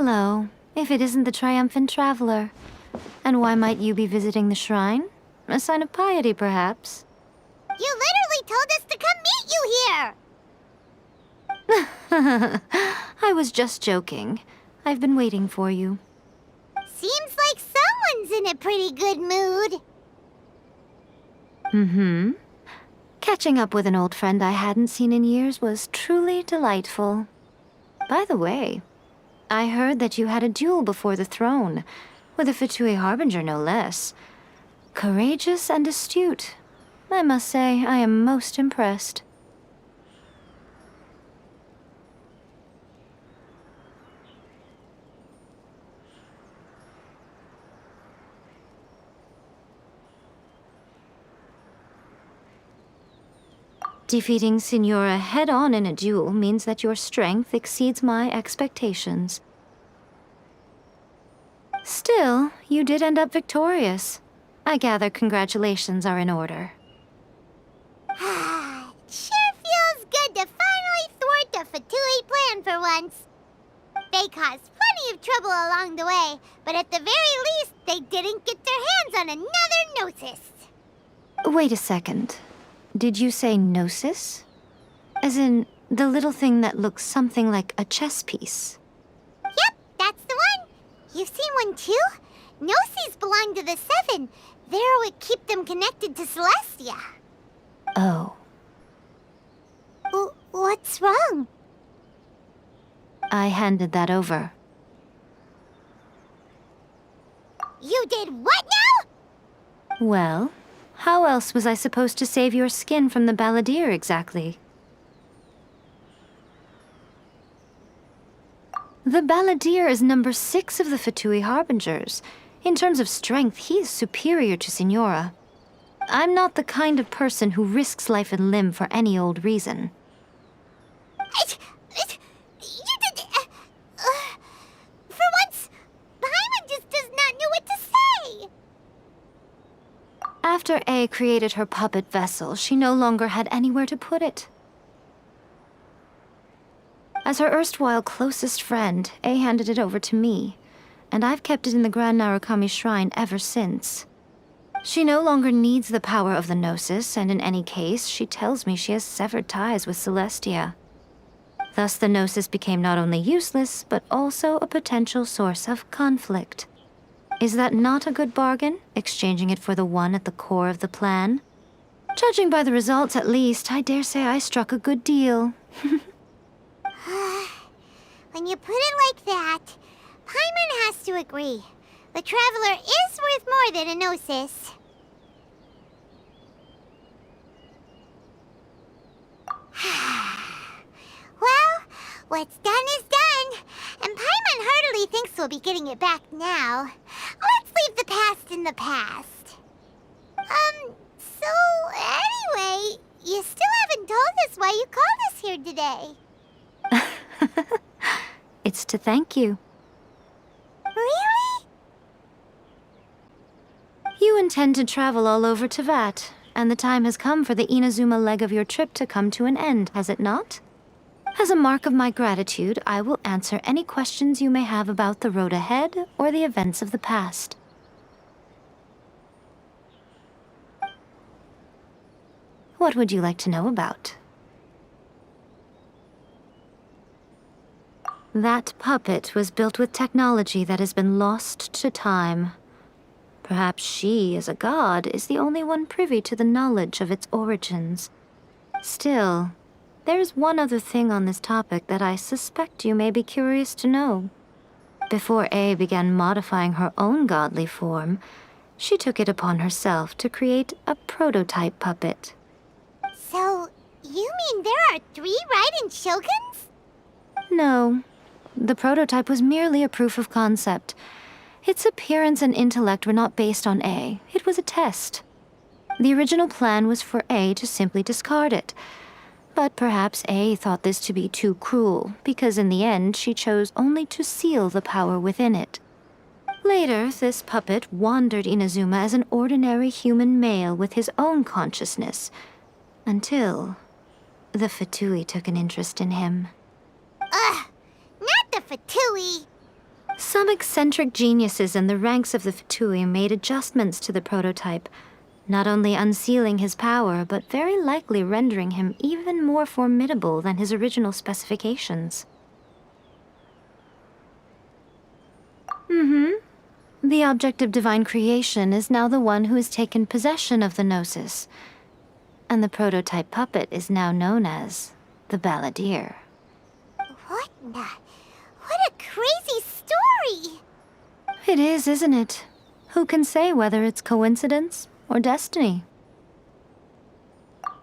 Hello, if it isn't the triumphant traveler. And why might you be visiting the shrine? A sign of piety, perhaps? You literally told us to come meet you here! I was just joking. I've been waiting for you. Seems like someone's in a pretty good mood. Mm-hmm. Catching up with an old friend I hadn't seen in years was truly delightful. By the way, I heard that you had a duel before the throne, with a Fatui Harbinger no less. Courageous and astute. I must say, I am most impressed. Defeating Signora head-on in a duel means that your strength exceeds my expectations. Still, you did end up victorious. I gather congratulations are in order. It sure feels good to finally thwart the Fatui plan for once. They caused plenty of trouble along the way, but at the very least, they didn't get their hands on another Gnosis. Wait a second. Did you say Gnosis? As in, the little thing that looks something like a chess piece? Yep, that's the one. You've seen one too? Gnosis belong to the Seven. They're what keep them connected to Celestia. Oh. What's wrong? I handed that over. You did what now? Well, how else was I supposed to save your skin from the balladeer exactly? The balladeer is number 6 of the Fatui Harbingers. In terms of strength, he is superior to Signora. I'm not the kind of person who risks life and limb for any old reason. You did... for once, Paimon just does not know what to say. After A created her puppet vessel, she no longer had anywhere to put it. As her erstwhile closest friend, A handed it over to me, and I've kept it in the Grand Narukami Shrine ever since. She no longer needs the power of the Gnosis, and in any case, she tells me she has severed ties with Celestia. Thus the Gnosis became not only useless, but also a potential source of conflict. Is that not a good bargain, exchanging it for the one at the core of the plan? Judging by the results, at least, I dare say I struck a good deal. When you put it like that, Paimon has to agree. The Traveler is worth more than a Gnosis. Well, what's done is done, and Paimon heartily thinks we'll be getting it back now. Let's leave the past in the past. So anyway, you still haven't told us why you called us here today. It's to thank you. Really? You intend to travel all over Teyvat, and the time has come for the Inazuma leg of your trip to come to an end, has it not? As a mark of my gratitude, I will answer any questions you may have about the road ahead or the events of the past. What would you like to know about? That puppet was built with technology that has been lost to time. Perhaps she, as a god, is the only one privy to the knowledge of its origins. Still, there's one other thing on this topic that I suspect you may be curious to know. Before A began modifying her own godly form, she took it upon herself to create a prototype puppet. So, you mean there are 3 Raiden Shoguns? No. The prototype was merely a proof of concept. Its appearance and intellect were not based on A. It was a test. The original plan was for A to simply discard it. But perhaps A thought this to be too cruel, because in the end she chose only to seal the power within it. Later, this puppet wandered Inazuma as an ordinary human male with his own consciousness, until the Fatui took an interest in him. Ugh! Not the Fatui! Some eccentric geniuses in the ranks of the Fatui made adjustments to the prototype, not only unsealing his power, but very likely rendering him even more formidable than his original specifications. The object of divine creation is now the one who has taken possession of the Gnosis, and the prototype puppet is now known as the Balladeer. What a crazy story! It is, isn't it? Who can say whether it's coincidence or destiny?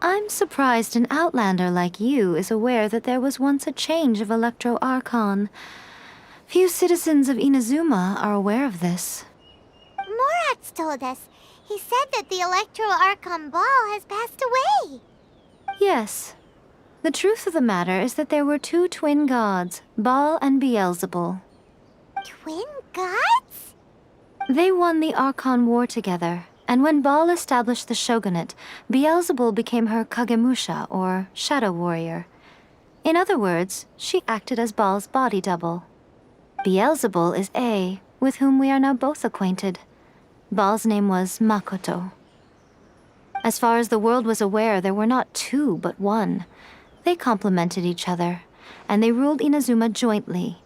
I'm surprised an outlander like you is aware that there was once a change of Electro Archon. Few citizens of Inazuma are aware of this. Morat's told us. He said that the Electro Archon Ball has passed away. Yes. The truth of the matter is that there were two twin gods, Baal and Beelzebul. Twin gods? They won the Archon War together, and when Baal established the shogunate, Beelzebul became her Kagemusha, or shadow warrior. In other words, she acted as Baal's body double. Beelzebul is A, with whom we are now both acquainted. Baal's name was Makoto. As far as the world was aware, there were not two, but one. They complemented each other, and they ruled Inazuma jointly,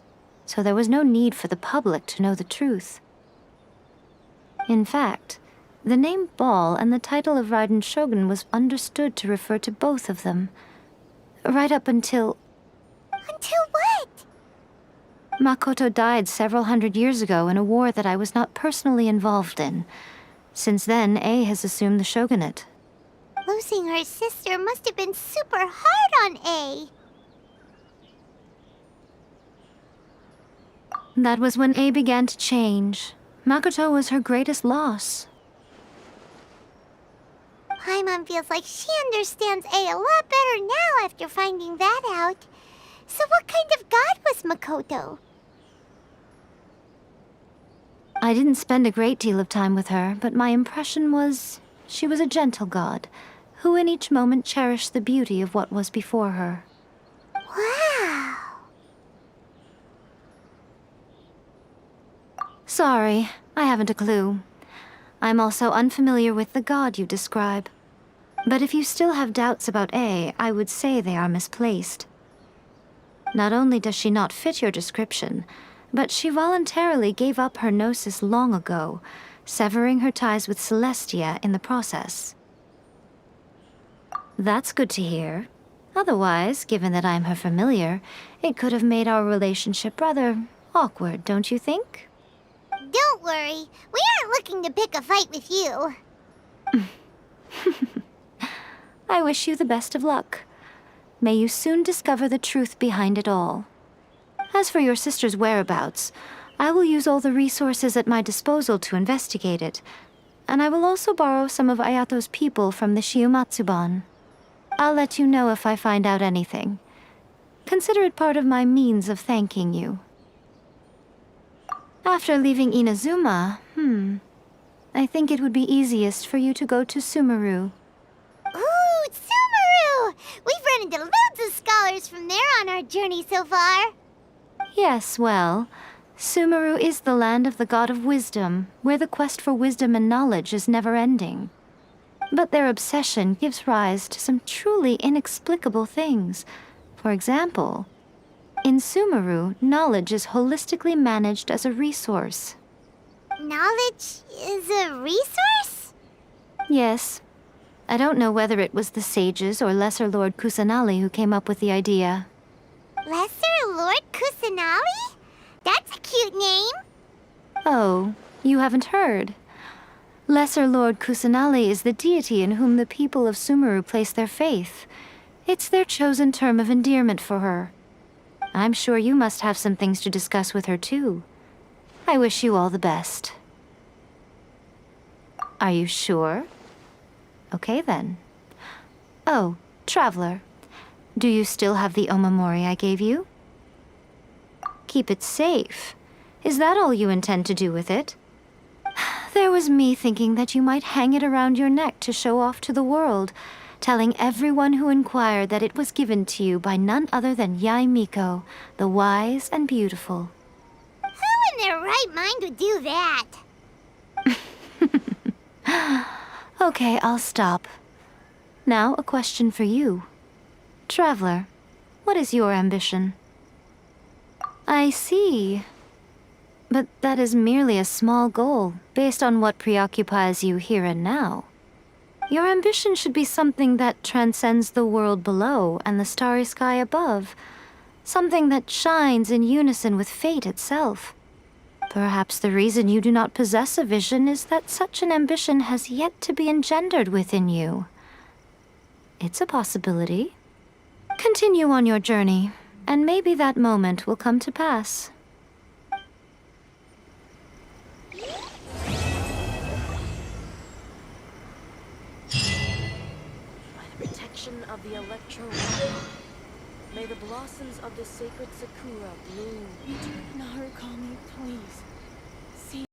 so there was no need for the public to know the truth. In fact, the name Baal and the title of Raiden Shogun was understood to refer to both of them, right up until... Until what? Makoto died several hundred years ago in a war that I was not personally involved in. Since then, A has assumed the shogunate. Losing her sister must have been super hard on A. That was when A began to change. Makoto was her greatest loss. Paimon feels like she understands A a lot better now after finding that out. So what kind of god was Makoto? I didn't spend a great deal of time with her, but my impression was she was a gentle god, who in each moment cherished the beauty of what was before her. Wow! Sorry, I haven't a clue. I'm also unfamiliar with the god you describe. But if you still have doubts about A, I would say they are misplaced. Not only does she not fit your description, but she voluntarily gave up her gnosis long ago, severing her ties with Celestia in the process. That's good to hear. Otherwise, given that I'm her familiar, it could have made our relationship rather awkward, don't you think? Don't worry, we aren't looking to pick a fight with you. I wish you the best of luck. May you soon discover the truth behind it all. As for your sister's whereabouts, I will use all the resources at my disposal to investigate it, and I will also borrow some of Ayato's people from the Shiumatsuban. I'll let you know if I find out anything. Consider it part of my means of thanking you. After leaving Inazuma, I think it would be easiest for you to go to Sumeru. Ooh, Sumeru! We've run into loads of scholars from there on our journey so far. Yes, well, Sumeru is the land of the god of wisdom, where the quest for wisdom and knowledge is never-ending. But their obsession gives rise to some truly inexplicable things. For example, in Sumeru, knowledge is holistically managed as a resource. Knowledge is a resource? Yes. I don't know whether it was the sages or Lesser Lord Kusanali who came up with the idea. Lesser Lord Kusanali? That's a cute name. Oh, you haven't heard. Lesser Lord Kusanali is the deity in whom the people of Sumeru place their faith. It's their chosen term of endearment for her. I'm sure you must have some things to discuss with her too. I wish you all the best. Are you sure? Okay then. Oh, Traveler. Do you still have the omamori I gave you? Keep it safe. Is that all you intend to do with it? There was me thinking that you might hang it around your neck to show off to the world, telling everyone who inquired that it was given to you by none other than Yae Miko, the wise and beautiful. Who in their right mind would do that? Okay, I'll stop. Now, a question for you. Traveler, what is your ambition? I see. But that is merely a small goal, based on what preoccupies you here and now. Your ambition should be something that transcends the world below and the starry sky above. Something that shines in unison with fate itself. Perhaps the reason you do not possess a vision is that such an ambition has yet to be engendered within you. It's a possibility. Continue on your journey, and maybe that moment will come to pass. By the protection of the Electro, may the blossoms of the sacred Sakura bloom. Narukami, please.